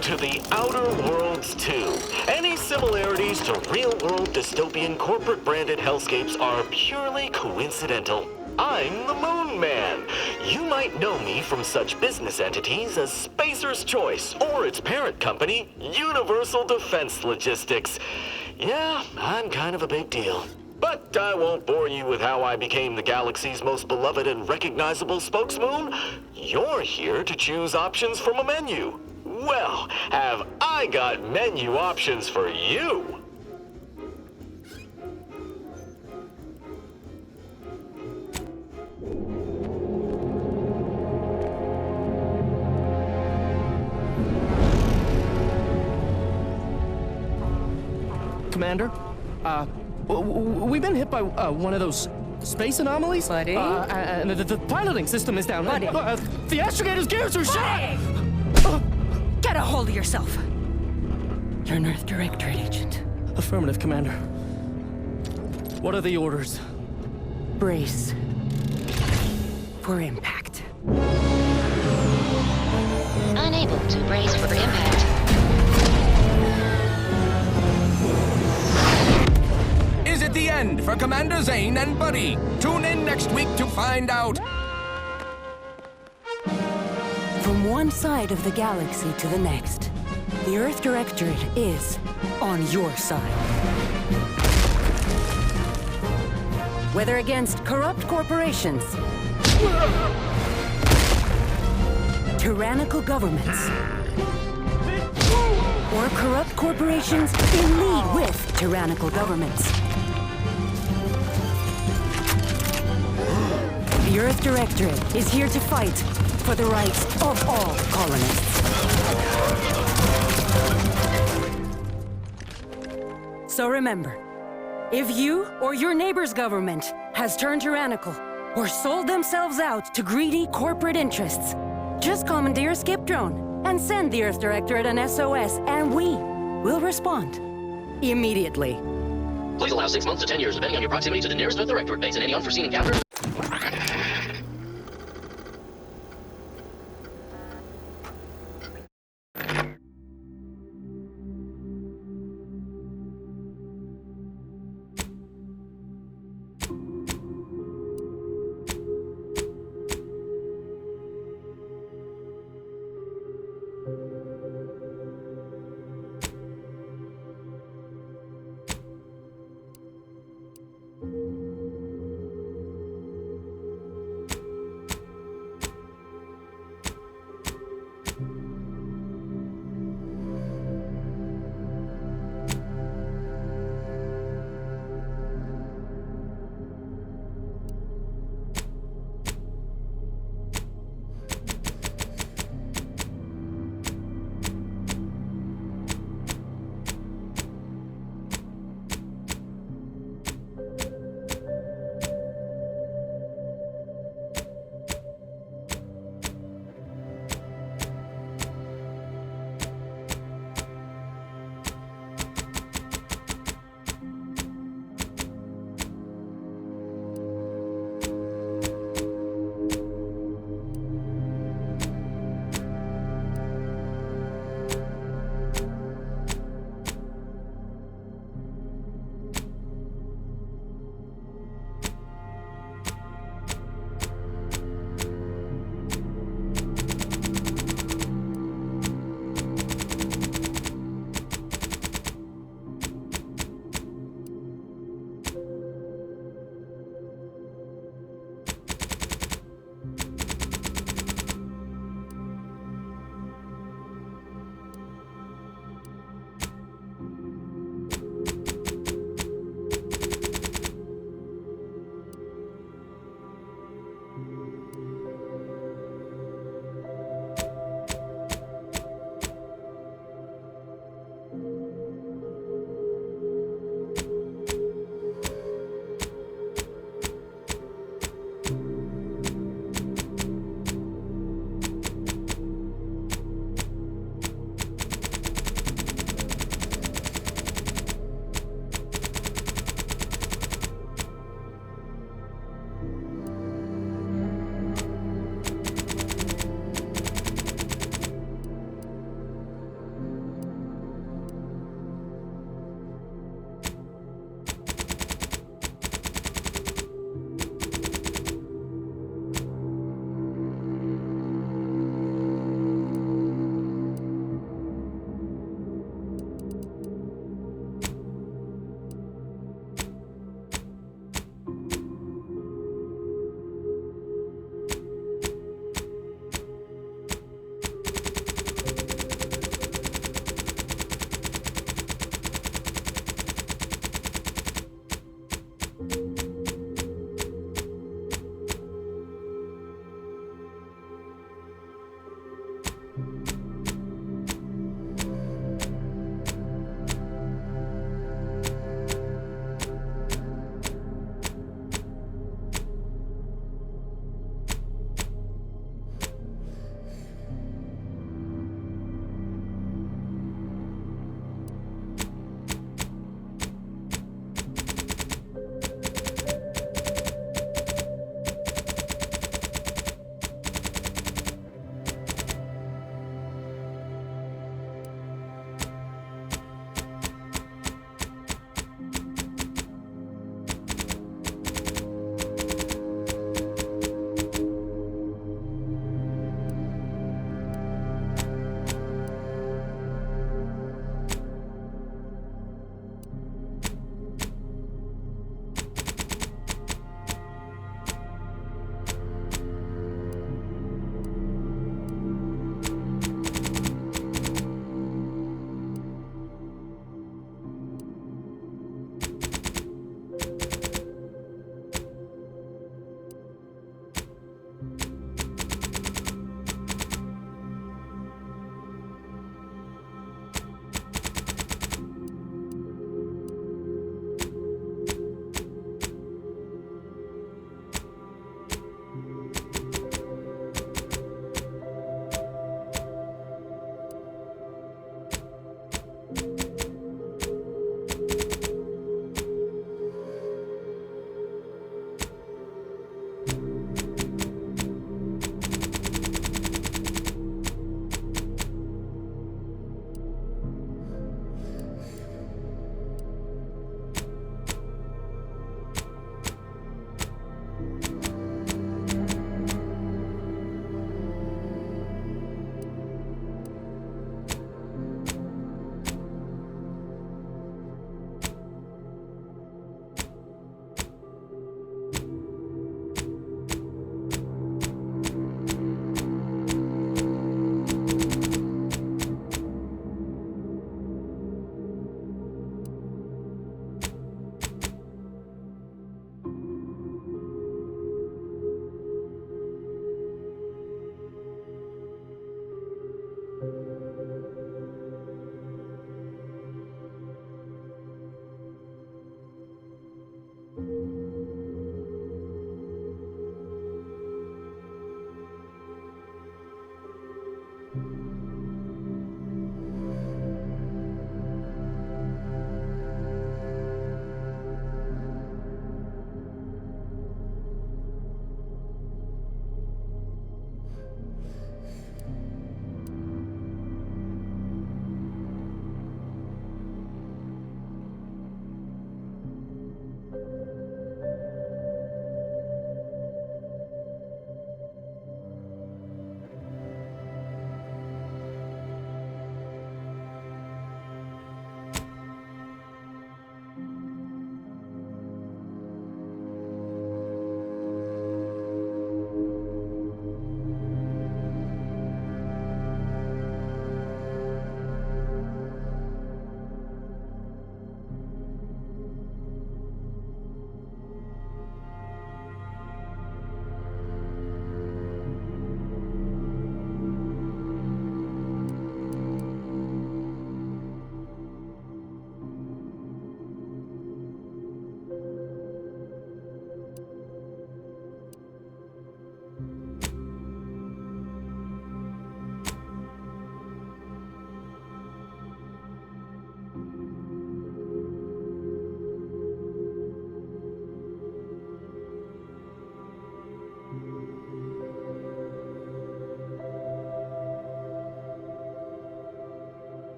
Welcome to the Outer Worlds 2. Any similarities to real-world dystopian corporate-branded hellscapes are purely coincidental. I'm the Moon Man. You might know me from such business entities as Spacer's Choice or its parent company, Universal Defense Logistics. Yeah, I'm kind of a big deal. But I won't bore you with how I became the galaxy's most beloved and recognizable spokesmoon. You're here to choose options from a menu. Well, have I got menu options for you? Commander, we've been hit by one of those space anomalies. Buddy? And the piloting system is down. Buddy? The astrogator's gears are shot! Get a hold of yourself. You're an Earth Directorate agent. Affirmative, Commander. What are the orders? Brace for impact. Unable to brace for impact. Is it the end for Commander Zane and Buddy? Tune in next week to find out. From one side of the galaxy to the next, the Earth Directorate is on your side. Whether against corrupt corporations, tyrannical governments, or corrupt corporations in league with tyrannical governments. The Earth Directorate is here to fight for the rights of all colonists. So remember, if you or your neighbor's government has turned tyrannical or sold themselves out to greedy corporate interests, just commandeer a skip drone and send the Earth Directorate an SOS, and we will respond immediately. Please allow 6 months to 10 years, depending on your proximity to the nearest Earth Directorate base and any unforeseen encounters.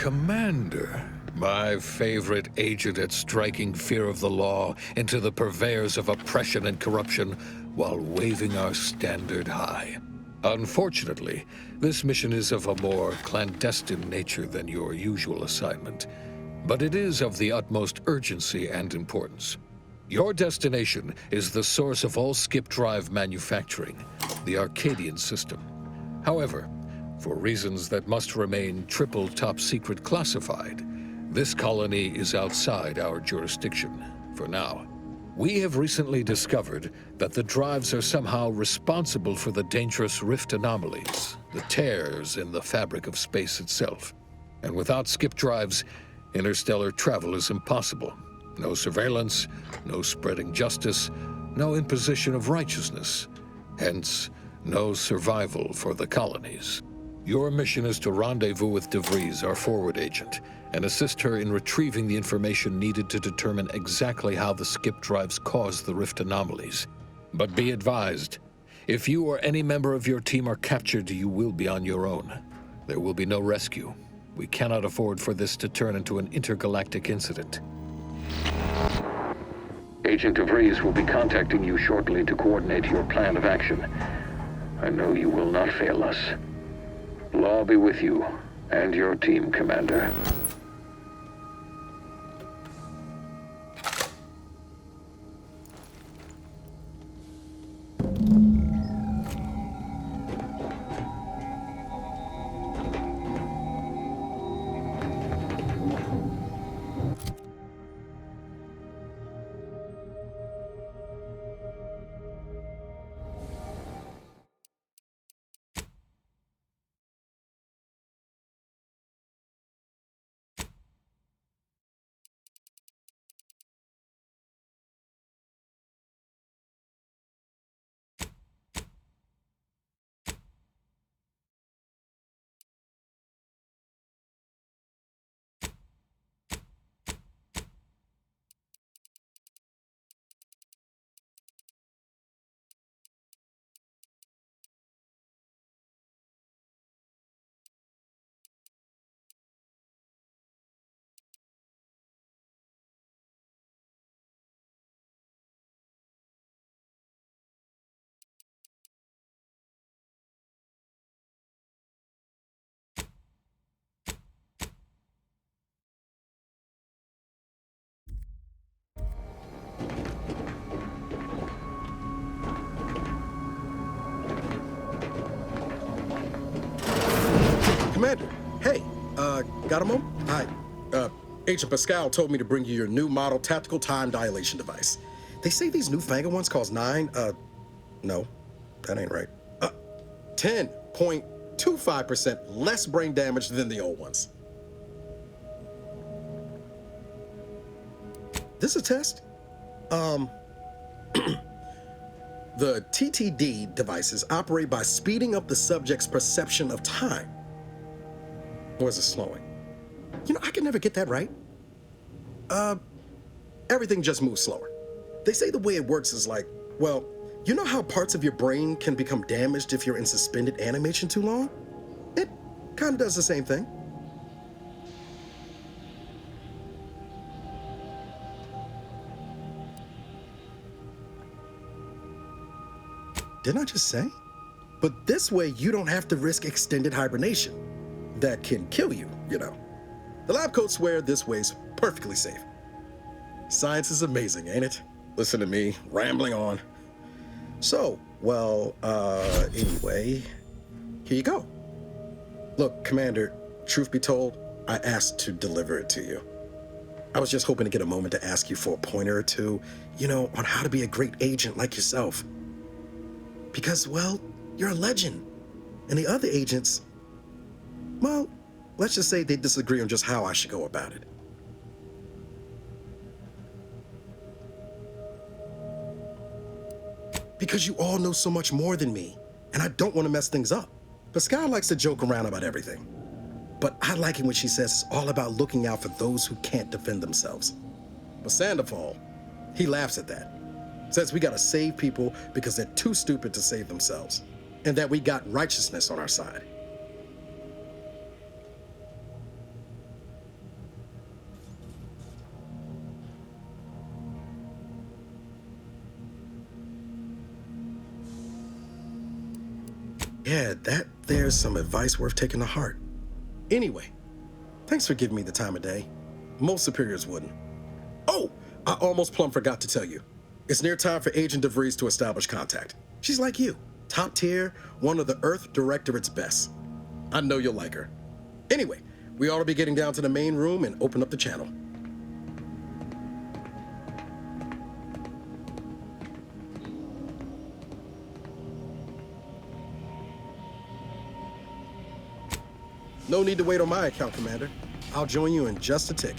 Commander, my favorite agent at striking fear of the law into the purveyors of oppression and corruption while waving our standard high. Unfortunately, this mission is of a more clandestine nature than your usual assignment, but it is of the utmost urgency and importance. Your destination is the source of all skip drive manufacturing, the Arcadian system. However, for reasons that must remain triple top secret classified, this colony is outside our jurisdiction for now. We have recently discovered that the drives are somehow responsible for the dangerous rift anomalies, the tears in the fabric of space itself. And without skip drives, interstellar travel is impossible. No surveillance, no spreading justice, no imposition of righteousness. Hence, no survival for the colonies. Your mission is to rendezvous with DeVries, our forward agent, and assist her in retrieving the information needed to determine exactly how the skip drives cause the rift anomalies. But be advised, if you or any member of your team are captured, you will be on your own. There will be no rescue. We cannot afford for this to turn into an intergalactic incident. Agent DeVries will be contacting you shortly to coordinate your plan of action. I know you will not fail us. Law be with you and your team, Commander. Commander, hey, got a moment? Hi, Agent Pascal told me to bring you your new model tactical time dilation device. They say these newfangled ones cost no, that ain't right. 10.25% less brain damage than the old ones. This a test? The TTD devices operate by speeding up the subject's perception of time. Or is it slowing? You know, I can never get that right. Everything just moves slower. They say the way it works is like, well, you know how parts of your brain can become damaged if you're in suspended animation too long? It kind of does the same thing. Didn't I just say? But this way, you don't have to risk extended hibernation. That can kill you, you know. The lab coats swear this way's perfectly safe. Science is amazing, ain't it? Listen to me, rambling on. So, well, anyway, here you go. Look, Commander, truth be told, I asked to deliver it to you. I was just hoping to get a moment to ask you for a pointer or two, you know, on how to be a great agent like yourself. Because, well, you're a legend. And the other agents, well, let's just say they disagree on just how I should go about it. Because you all know so much more than me, and I don't want to mess things up. Pascal likes to joke around about everything. But I like it when she says it's all about looking out for those who can't defend themselves. But Sandoval, he laughs at that. Says we gotta save people because they're too stupid to save themselves, and that we got righteousness on our side. Yeah, there's some advice worth taking to heart. Anyway, thanks for giving me the time of day. Most superiors wouldn't. Oh, I almost plumb forgot to tell you. It's near time for Agent DeVries to establish contact. She's like you, top tier, one of the Earth Directorate's best. I know you'll like her. Anyway, we ought to be getting down to the main room and open up the channel. No need to wait on my account, Commander. I'll join you in just a tick.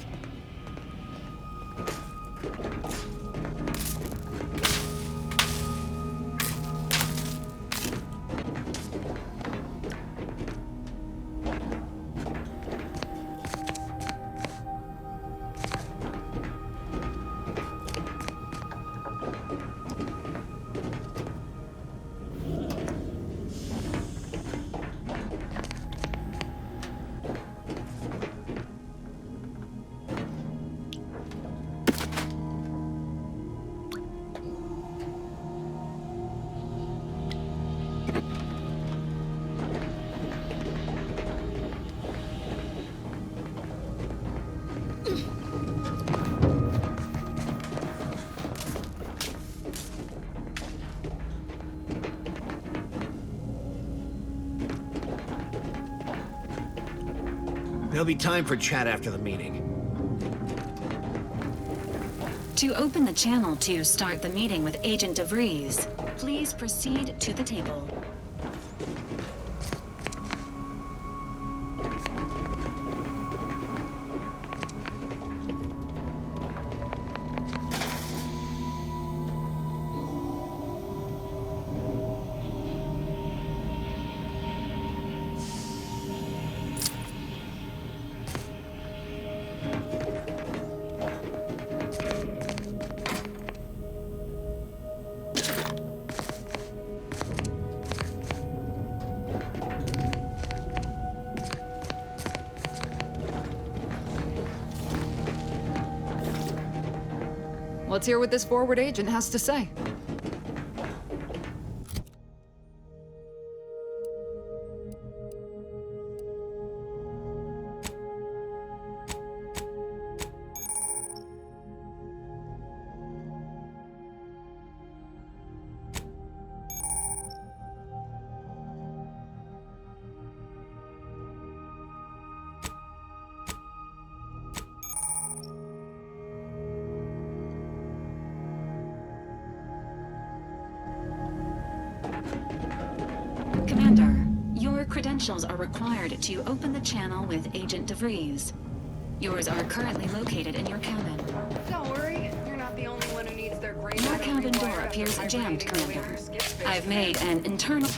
There'll be time for chat after the meeting. To open the channel to start the meeting with Agent DeVries, please proceed to the table. Let's hear what this forward agent has to say. Commander, your credentials are required to open the channel with Agent DeVries. Yours are currently located in your cabin. Don't worry, you're not the only one who needs their grade. Your cabin door appears jammed, Commander. I've made an internal...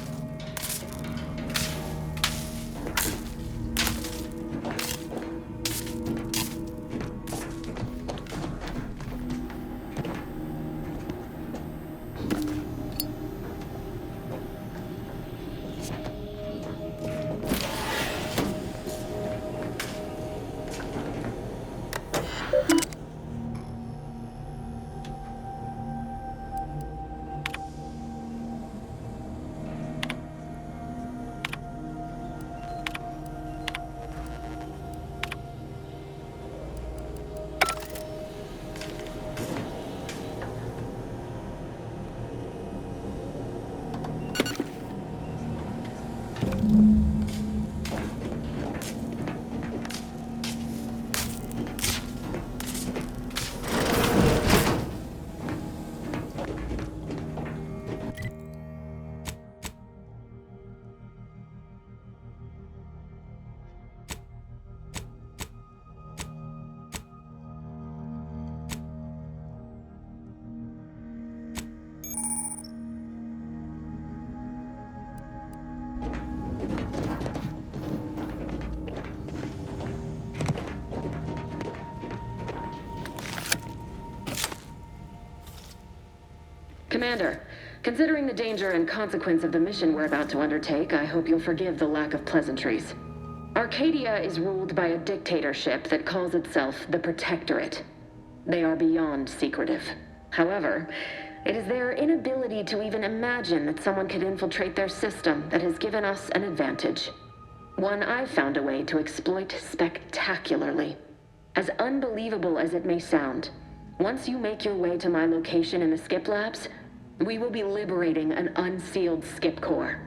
Commander, considering the danger and consequence of the mission we're about to undertake, I hope you'll forgive the lack of pleasantries. Arcadia is ruled by a dictatorship that calls itself the Protectorate. They are beyond secretive. However, It is their inability to even imagine that someone could infiltrate their system that has given us an advantage. One I've found a way to exploit spectacularly. As unbelievable as it may sound, once you make your way to my location in the Skip Labs, we will be liberating an unsealed Skip core.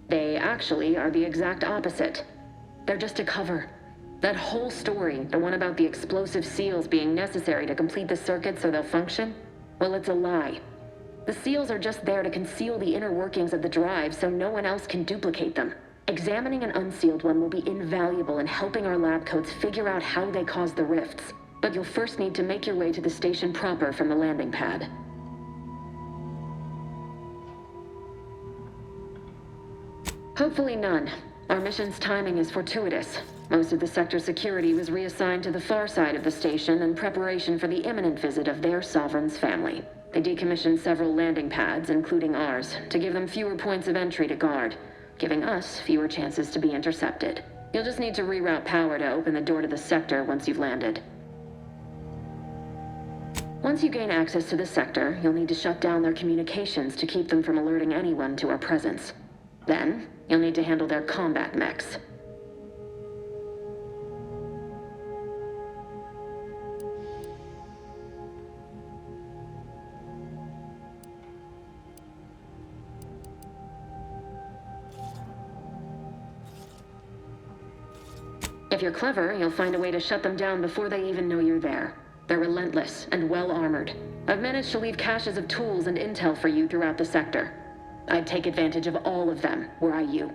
They actually are the exact opposite. They're just a cover. That whole story, the one about the explosive seals being necessary to complete the circuit so they'll function, well, it's a lie. The seals are just there to conceal the inner workings of the drive so no one else can duplicate them. Examining an unsealed one will be invaluable in helping our lab coats figure out how they cause the rifts. But you'll first need to make your way to the station proper from the landing pad. Hopefully none. Our mission's timing is fortuitous. Most of the sector security was reassigned to the far side of the station in preparation for the imminent visit of their sovereign's family. They decommissioned several landing pads, including ours, to give them fewer points of entry to guard, giving us fewer chances to be intercepted. You'll just need to reroute power to open the door to the sector once you've landed. Once you gain access to the sector, you'll need to shut down their communications to keep them from alerting anyone to our presence. Then, you'll need to handle their combat mechs. If you're clever, you'll find a way to shut them down before they even know you're there. They're relentless and well-armored. I've managed to leave caches of tools and intel for you throughout the sector. I'd take advantage of all of them, were I you.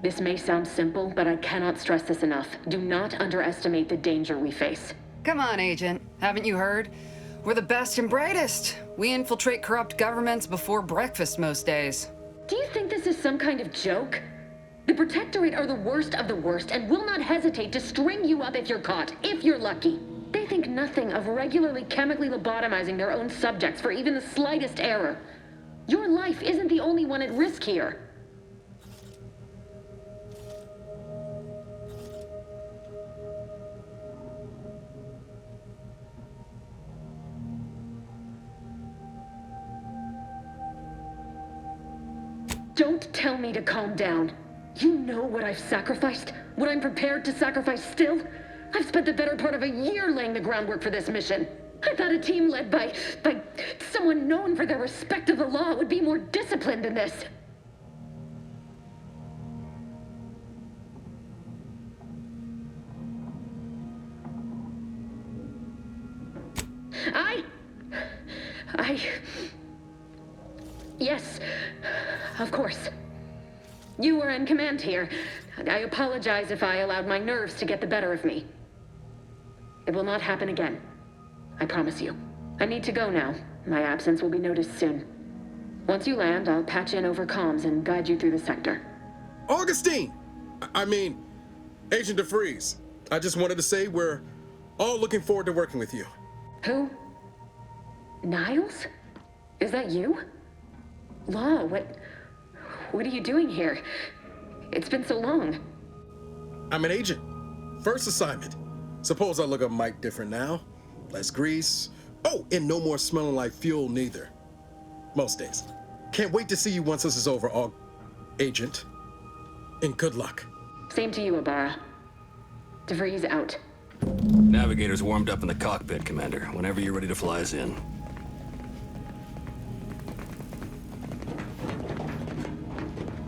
This may sound simple, but I cannot stress this enough. Do not underestimate the danger we face. Come on, Agent. Haven't you heard? We're the best and brightest. We infiltrate corrupt governments before breakfast most days. Do you think this is some kind of joke? The Protectorate are the worst of the worst and will not hesitate to string you up if you're caught, if you're lucky. They think nothing of regularly chemically lobotomizing their own subjects for even the slightest error. Your life isn't the only one at risk here. Don't tell me to calm down. You know what I've sacrificed? What I'm prepared to sacrifice still? I've spent the better part of a year laying the groundwork for this mission. I thought a team led by someone known for their respect of the law would be more disciplined than this. Yes, of course. You were in command here. I apologize if I allowed my nerves to get the better of me. It will not happen again. I promise you. I need to go now. My absence will be noticed soon. Once you land, I'll patch in over comms and guide you through the sector. Augustine! I mean, Agent DeFreeze. I just wanted to say we're all looking forward to working with you. Who? Niles? Is that you? Law, what are you doing here? It's been so long. I'm an agent. First assignment. Suppose I look a mite different now. Less grease. Oh, and no more smelling like fuel neither. Most days. Can't wait to see you once this is over, Agent. And good luck. Same to you, Ibarra. DeVries out. Navigator's warmed up in the cockpit, Commander. Whenever you're ready to fly us in.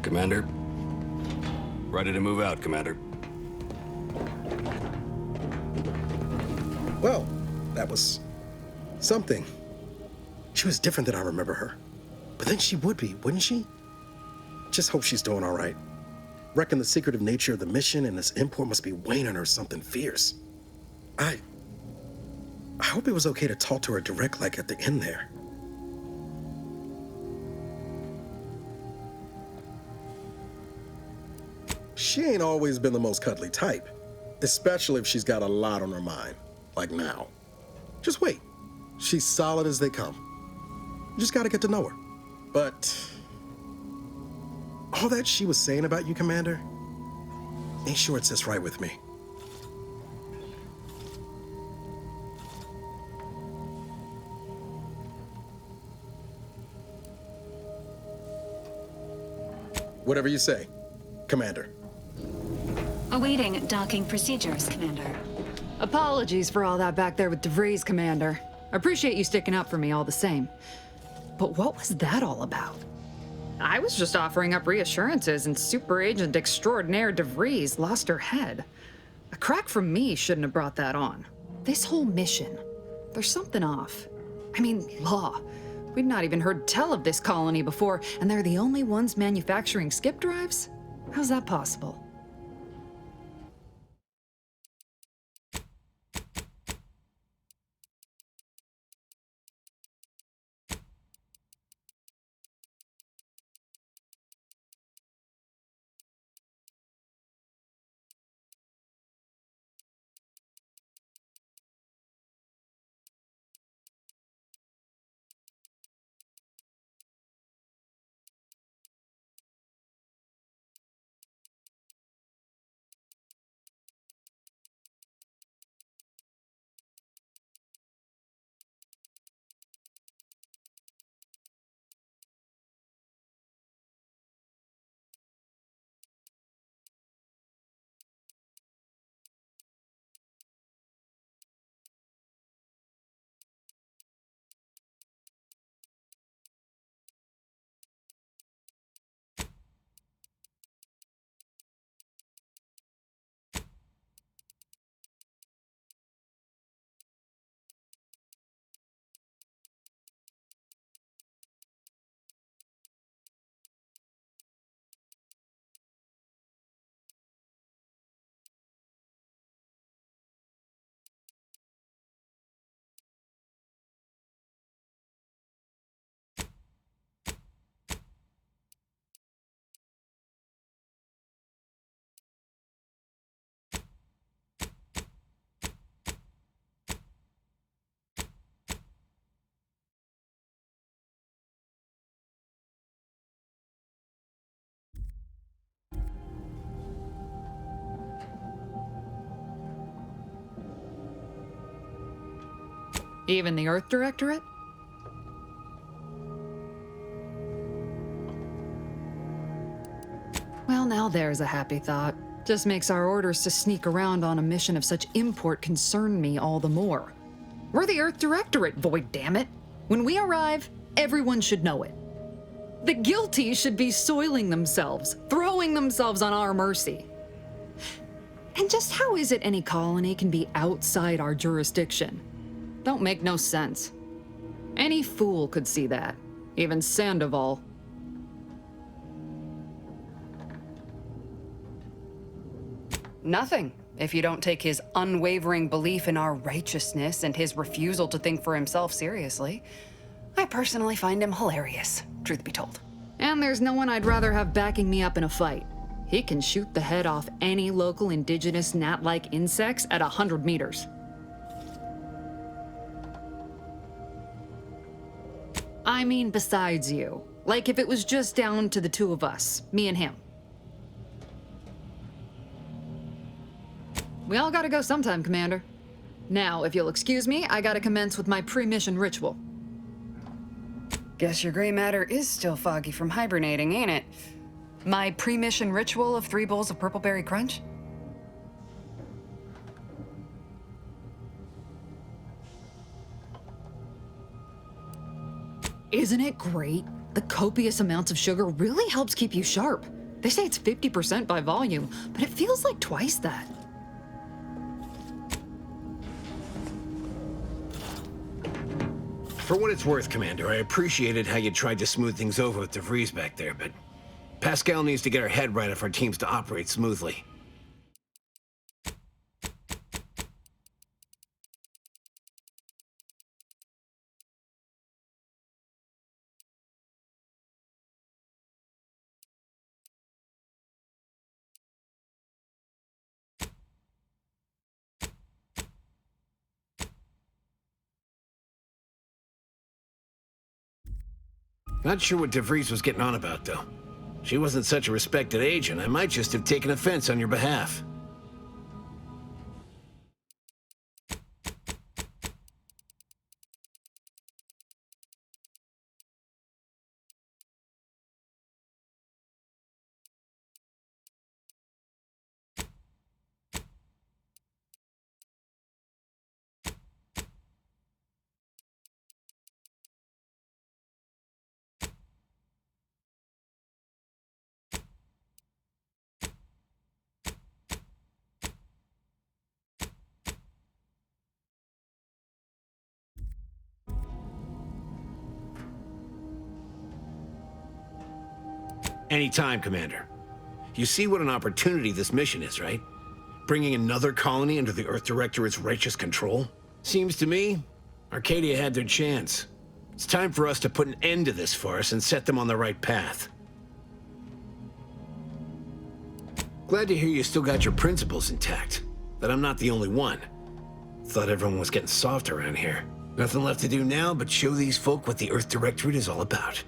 Commander? Ready to move out, Commander. Well, that was something. She was different than I remember her. But then she would be, wouldn't she? Just hope she's doing all right. Reckon the secretive nature of the mission and this import must be weighing on her something fierce. I hope it was okay to talk to her direct like at the end there. She ain't always been the most cuddly type, especially if she's got a lot on her mind. Like now. Just wait. She's solid as they come. You just gotta get to know her. But all that she was saying about you, Commander, ain't sure it sits right with me. Whatever you say, Commander. Awaiting docking procedures, Commander. Apologies for all that back there with DeVries, Commander. I appreciate you sticking up for me all the same. But what was that all about? I was just offering up reassurances and Super Agent Extraordinaire DeVries lost her head. A crack from me shouldn't have brought that on. This whole mission, there's something off. I mean, law. We've not even heard tell of this colony before, and they're the only ones manufacturing skip drives? How's that possible? Even the Earth Directorate? Well, now there's a happy thought. Just makes our orders to sneak around on a mission of such import concern me all the more. We're the Earth Directorate, void damn it. When we arrive, everyone should know it. The guilty should be soiling themselves, throwing themselves on our mercy. And just how is it any colony can be outside our jurisdiction? Don't make no sense. Any fool could see that, even Sandoval. Nothing, if you don't take his unwavering belief in our righteousness and his refusal to think for himself seriously. I personally find him hilarious, truth be told. And there's no one I'd rather have backing me up in a fight. He can shoot the head off any local indigenous gnat-like insects at 100 meters. I mean besides you. Like if it was just down to the two of us, me and him. We all gotta go sometime, Commander. Now, if you'll excuse me, I gotta commence with my pre-mission ritual. Guess your gray matter is still foggy from hibernating, ain't it? My pre-mission ritual of 3 bowls of purple berry crunch? Isn't it great? The copious amounts of sugar really helps keep you sharp. They say it's 50% by volume, but it feels like twice that. For what it's worth, Commander, I appreciated how you tried to smooth things over with DeVries back there, but Pascal needs to get her head right if our team's to operate smoothly. Not sure what DeVries was getting on about, though. She wasn't such a respected agent. I might just have taken offense on your behalf. Anytime, Commander. You see what an opportunity this mission is, right? Bringing another colony under the Earth Directorate's righteous control? Seems to me, Arcadia had their chance. It's time for us to put an end to this farce and set them on the right path. Glad to hear you still got your principles intact. That I'm not the only one. Thought everyone was getting soft around here. Nothing left to do now but show these folk what the Earth Directorate is all about.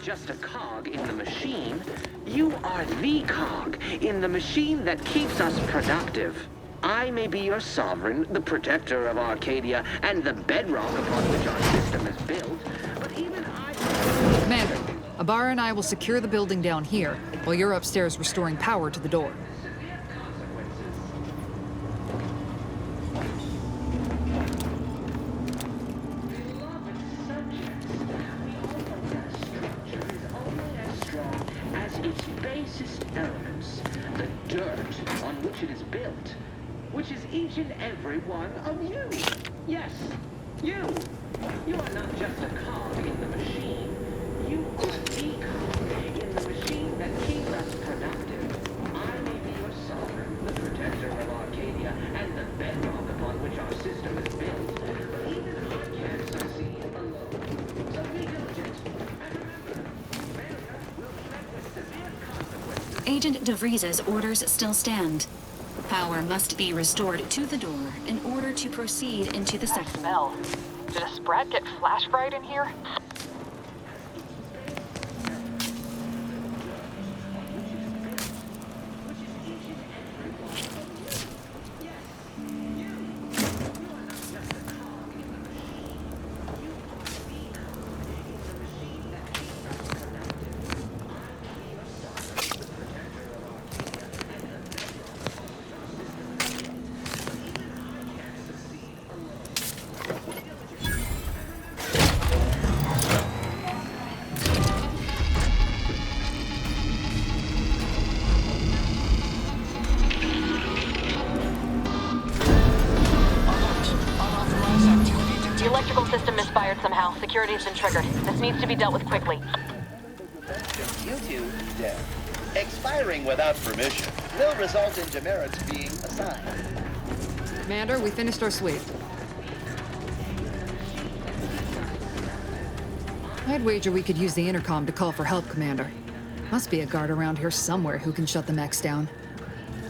Just a cog in the machine. You are the cog in the machine that keeps us productive. I may be your sovereign, the protector of Arcadia, and the bedrock upon which our system is built, but even I... Commander, Ibarra and I will secure the building down here, while you're upstairs restoring power to the door. Each and every one of you. Yes, you. You are not just a cog in the machine. You are the cog in the machine that keeps us productive. I may be your sovereign, the protector of Arcadia, and the bedrock upon which our system is built. But even I can't succeed alone. So be diligent. And remember, failure will be met with severe consequences. Agent DeVries's orders still stand. Power must be restored to the door in order to proceed into the sector. Smell. Did a sprat get flash fried in here? The electrical system misfired somehow. Security's been triggered. This needs to be dealt with quickly. YouTube dead. Expiring without permission will result in demerits being assigned. Commander, we finished our sweep. I'd wager we could use the intercom to call for help, Commander. Must be a guard around here somewhere who can shut the mechs down.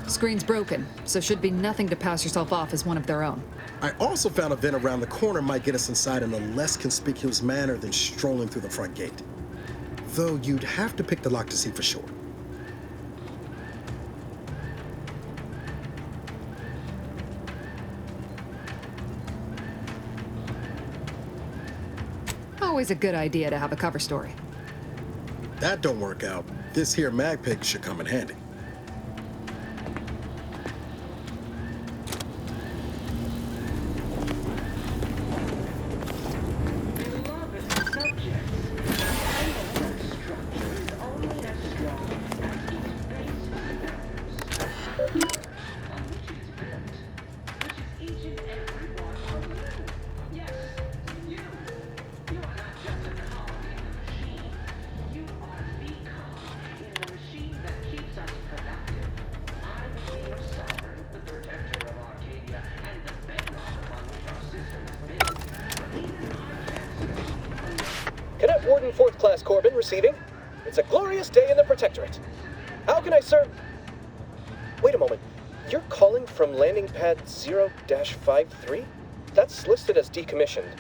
Screen's broken, so should be nothing to pass yourself off as one of their own. I also found a vent around the corner might get us inside in a less conspicuous manner than strolling through the front gate. Though you'd have to pick the lock to see for sure. Always a good idea to have a cover story. That don't work out. This here mag pick should come in handy. Cadet Warden 4th Class Corbin receiving. It's a glorious day in the Protectorate. How can I serve? Wait a moment. You're calling from landing pad 0-53? That's listed as decommissioned.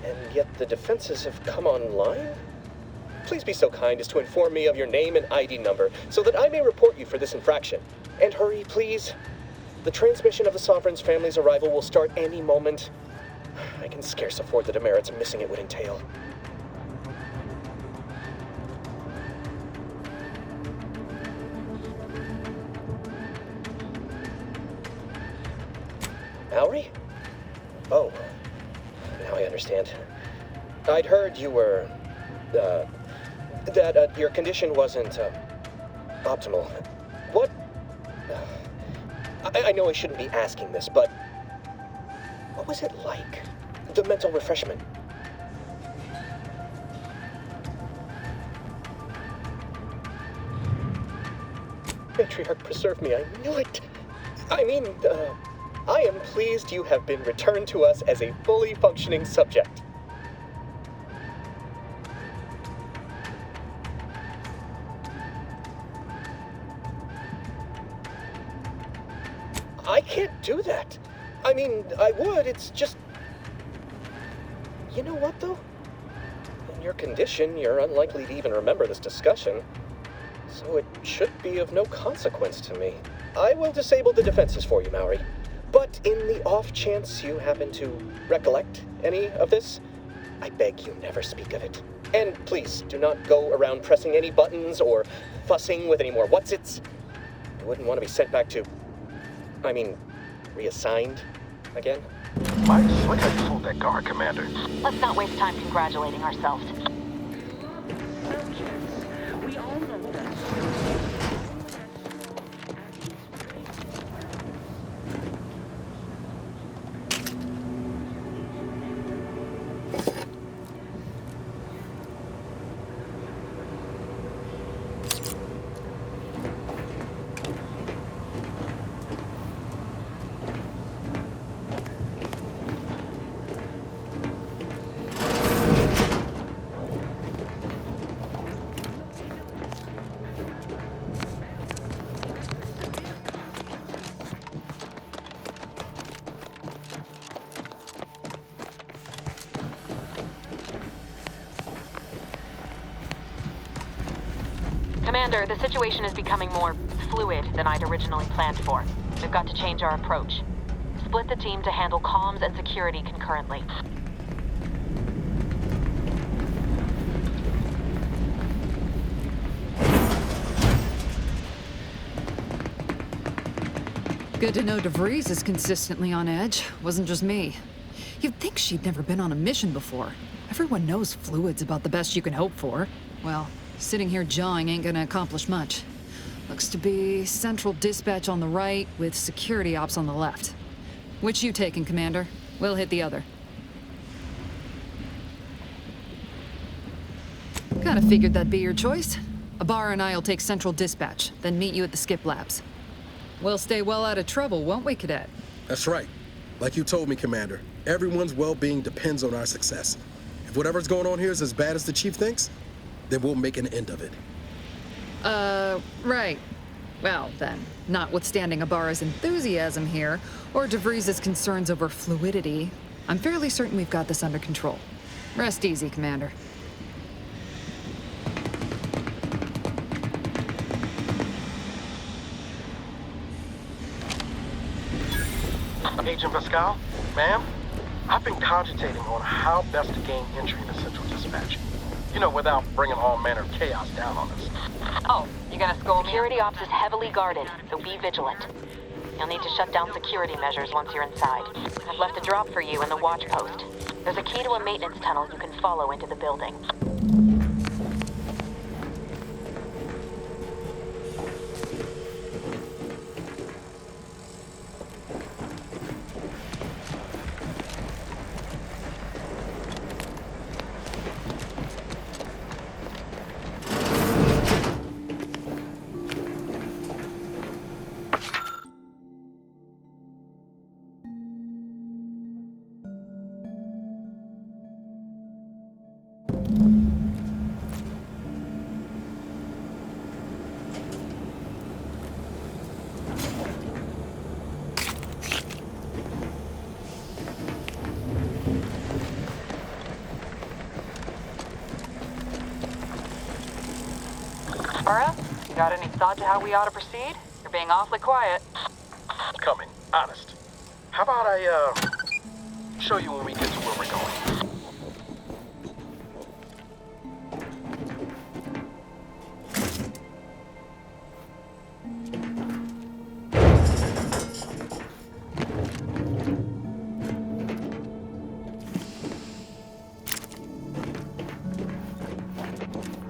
And yet the defenses have come online? Please be so kind as to inform me of your name and ID number so that I may report you for this infraction. And hurry, please. The transmission of the Sovereign's family's arrival will start any moment. I can scarce afford the demerits missing it would entail. Mallory? Oh, now I understand. I'd heard you were, that your condition wasn't, optimal. What? I know I shouldn't be asking this, but what was it like? The mental refreshment? Matriarch, preserve me, I knew it. I mean, I am pleased you have been returned to us as a fully functioning subject. I can't do that. I mean, I would, it's just... You know what, though? In your condition, you're unlikely to even remember this discussion. So it should be of no consequence to me. I will disable the defenses for you, Mallory. But in the off chance you happen to recollect any of this, I beg you never speak of it. And please, do not go around pressing any buttons or fussing with any more whatsits. You wouldn't want to be sent back to... reassigned again? Might slick how you fooled that guard, Commander. Let's not waste time congratulating ourselves. We all know that. Commander, the situation is becoming more fluid than I'd originally planned for. We've got to change our approach. Split the team to handle comms and security concurrently. Good to know DeVries is consistently on edge. Wasn't just me. You'd think she'd never been on a mission before. Everyone knows fluid's about the best you can hope for. Well, sitting here jawing ain't gonna accomplish much. Looks to be central dispatch on the right with security ops on the left. Which you taking, Commander? We'll hit the other. Kinda figured that'd be your choice. Abar and I'll take central dispatch, then meet you at the skip labs. We'll stay well out of trouble, won't we, Cadet? That's right. Like you told me, Commander, everyone's well-being depends on our success. If whatever's going on here is as bad as the Chief thinks, then we'll make an end of it. Right. Well, then, notwithstanding Ibarra's enthusiasm here, or DeVries' concerns over fluidity, I'm fairly certain we've got this under control. Rest easy, Commander. Agent Pascal, ma'am, I've been cogitating on how best to gain entry into Central Dispatch. You know, without bringing all manner of chaos down on us. Oh, you gonna scold me? Security ops is heavily guarded, so be vigilant. You'll need to shut down security measures once you're inside. I've left a drop for you in the watch post. There's a key to a maintenance tunnel you can follow into the building. You got any thought to how we ought to proceed? You're being awfully quiet. Coming, honest. How about I, show you when we get to where we're going?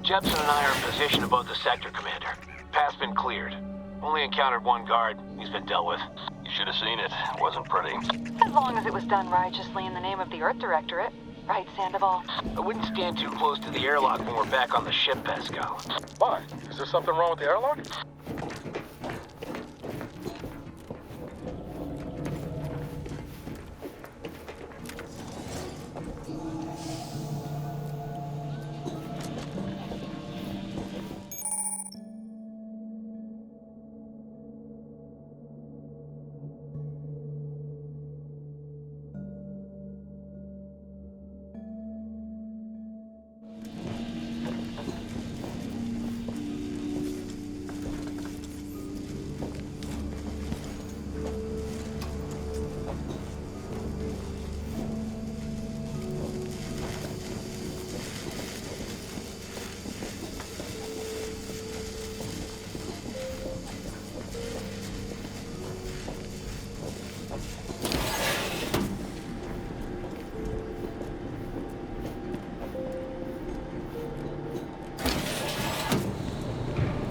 Jepson and I are in position above the sector, Commander. Path's been cleared. Only encountered one guard. He's been dealt with. You should have seen it. It wasn't pretty. As long as it was done righteously in the name of the Earth Directorate. Right, Sandoval? I wouldn't stand too close to the airlock when we're back on the ship, Pascal. Why? Is there something wrong with the airlock?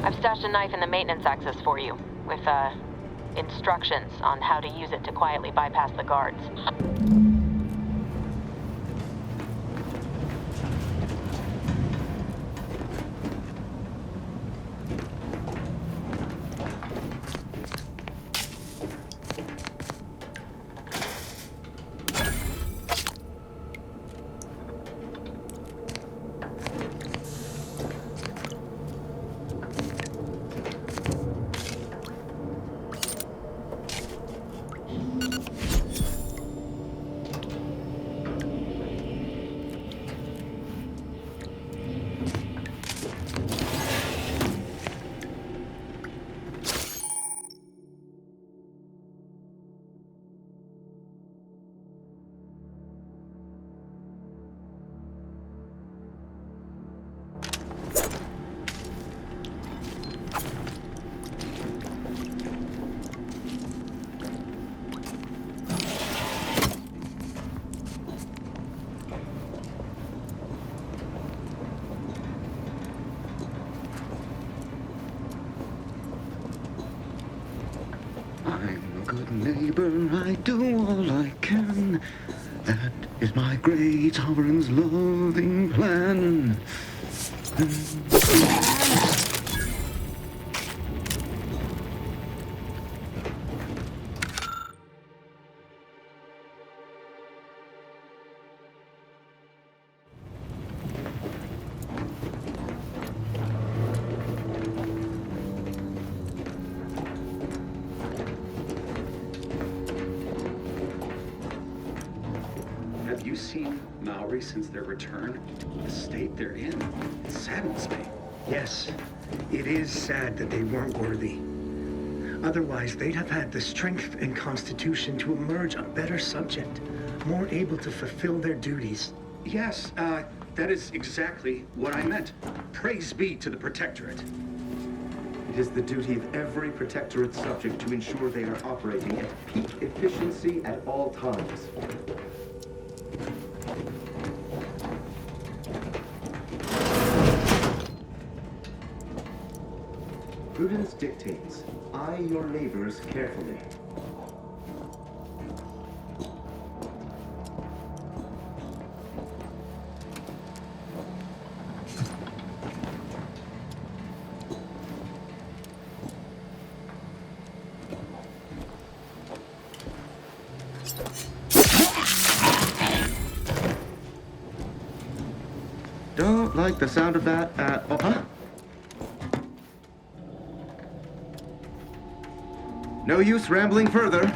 I've stashed a knife in the maintenance access for you, with, instructions on how to use it to quietly bypass the guards. I'm a good neighbor, I do all I can. That is my great sovereign's loving plan. Have you seen Maori since their return? The state they're in, it saddens me. Yes, it is sad that they weren't worthy. Otherwise, they'd have had the strength and constitution to emerge a better subject, more able to fulfill their duties. Yes, that is exactly what I meant. Praise be to the Protectorate. It is the duty of every Protectorate subject to ensure they are operating at peak efficiency at all times. Prudence dictates, eye your neighbors carefully. Don't like the sound of that at all. Huh? No use rambling further.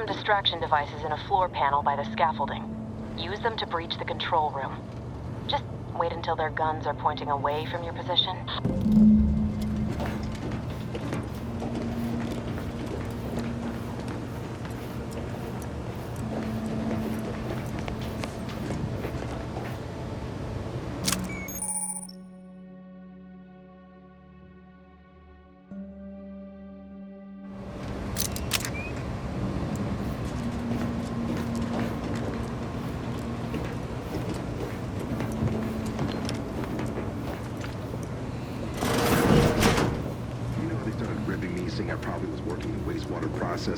Distraction devices in a floor panel by the scaffolding. Use them to breach the control room. Just wait until their guns are pointing away from your position.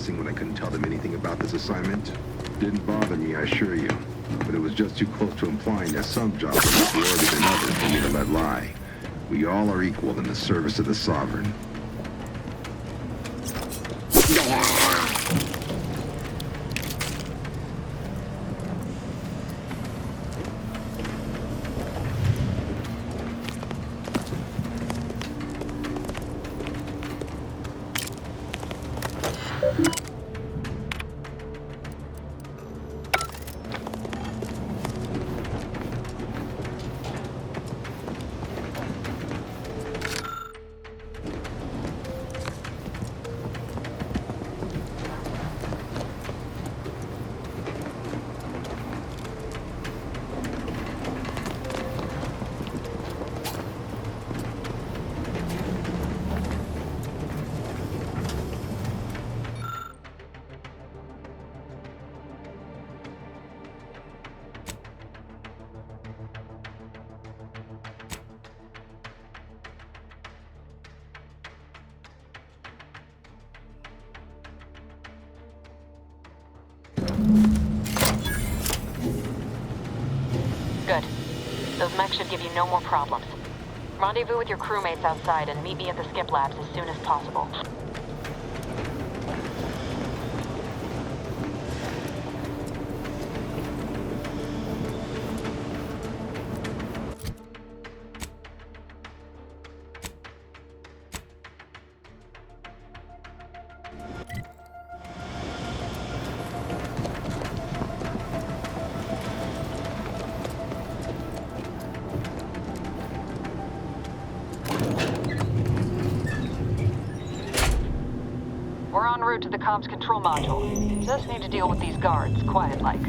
When I couldn't tell them anything about this assignment. Didn't bother me, I assure you. But it was just too close to implying that some jobs are more worthy than others for me to let lie. We all are equal in the service of the Sovereign. Good. Those mechs should give you no more problems. Rendezvous with your crewmates outside and meet me at the skip labs as soon as possible. We're en route to the comms control module. Just need to deal with these guards, quiet-like.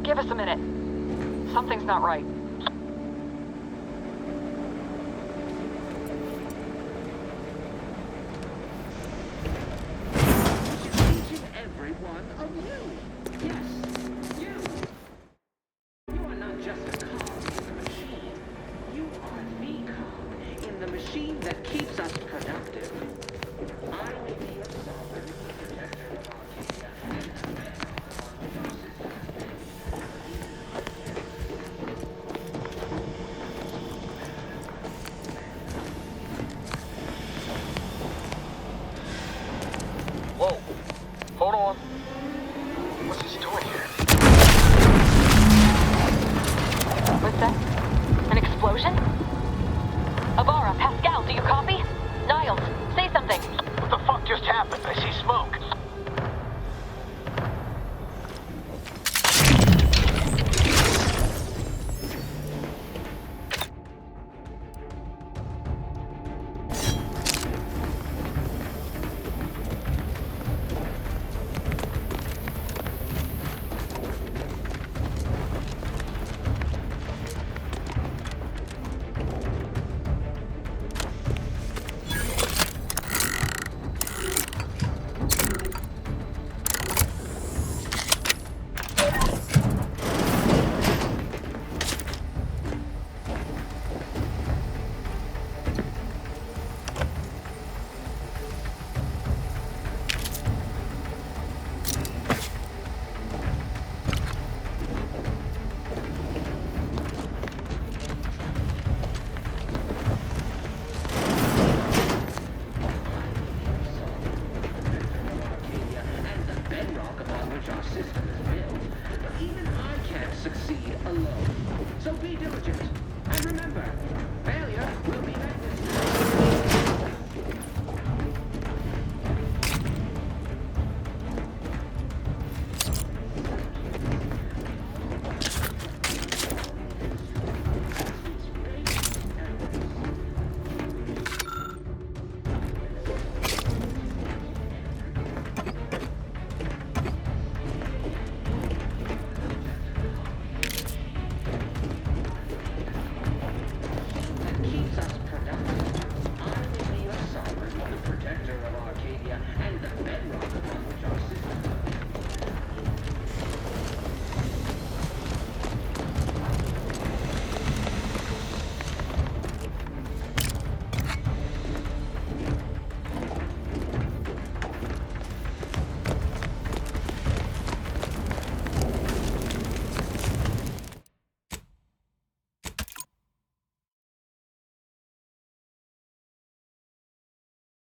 Give us a minute. Something's not right. Every one of you.